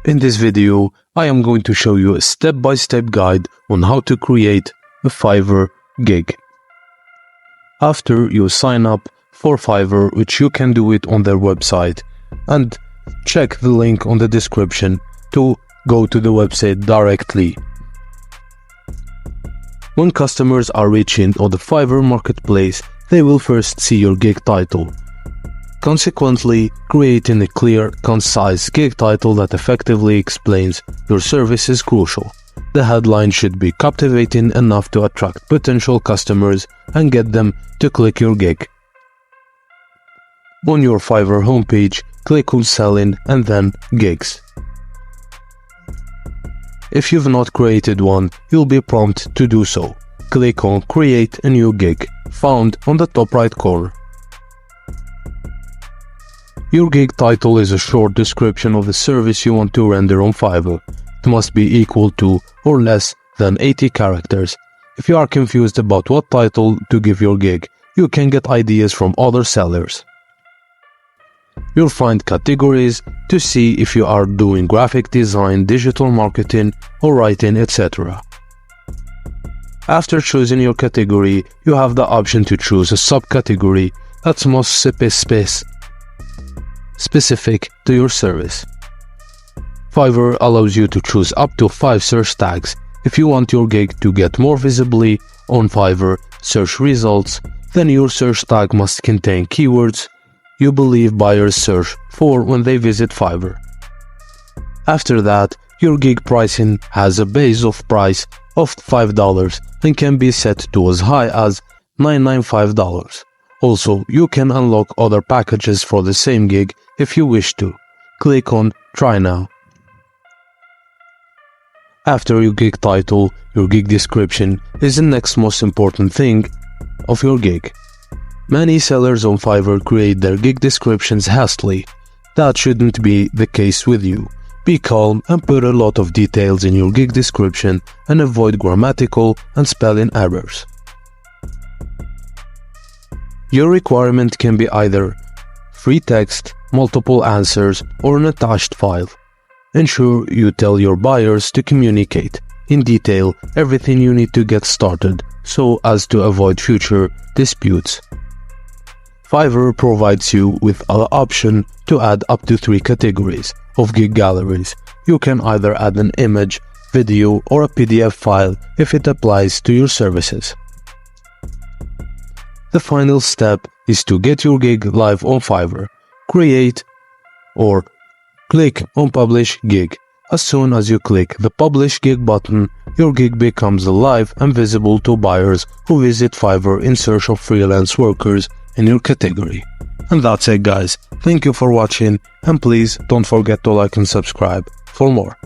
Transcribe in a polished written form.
In this video, I am going to show you a step-by-step guide on how to create a Fiverr gig. After you sign up for Fiverr, which you can do it on their website, and check the link on the description to go to the website directly. When customers are reaching on the Fiverr marketplace, they will first see your gig title. Consequently, creating a clear, concise gig title that effectively explains your service is crucial. The headline should be captivating enough to attract potential customers and get them to click your gig. On your Fiverr homepage, click on Selling and then Gigs. If you've not created one, you'll be prompted to do so. Click on Create a new gig, found on the top right corner. Your gig title is a short description of the service you want to render on Fiverr. It must be equal to or less than 80 characters. If you are confused about what title to give your gig, you can get ideas from other sellers. You'll find categories to see if you are doing graphic design, digital marketing, or writing, etc. After choosing your category, you have the option to choose a subcategory that's most specific to your service. Fiverr allows you to choose up to 5 search tags. If you want your gig to get more visibly on Fiverr search results, then your search tag must contain keywords you believe buyers search for when they visit Fiverr. After that, your gig pricing has a base of price of $5 and can be set to as high as $995. Also, you can unlock other packages for the same gig if you wish to. Click on Try Now. After your gig title, your gig description is the next most important thing of your gig. Many sellers on Fiverr create their gig descriptions hastily. That shouldn't be the case with you. Be calm and put a lot of details in your gig description and avoid grammatical and spelling errors. Your requirement can be either free text, multiple answers, or an attached file. Ensure you tell your buyers to communicate in detail everything you need to get started so as to avoid future disputes. Fiverr provides you with an option to add up to 3 categories of gig galleries. You can either add an image, video, or a PDF file if it applies to your services. The final step is to get your gig live on Fiverr. Create or click on Publish Gig. As soon as you click the Publish Gig button, your gig becomes live and visible to buyers who visit Fiverr in search of freelance workers in your category. And that's it, guys. Thank you for watching, and please don't forget to like and subscribe for more.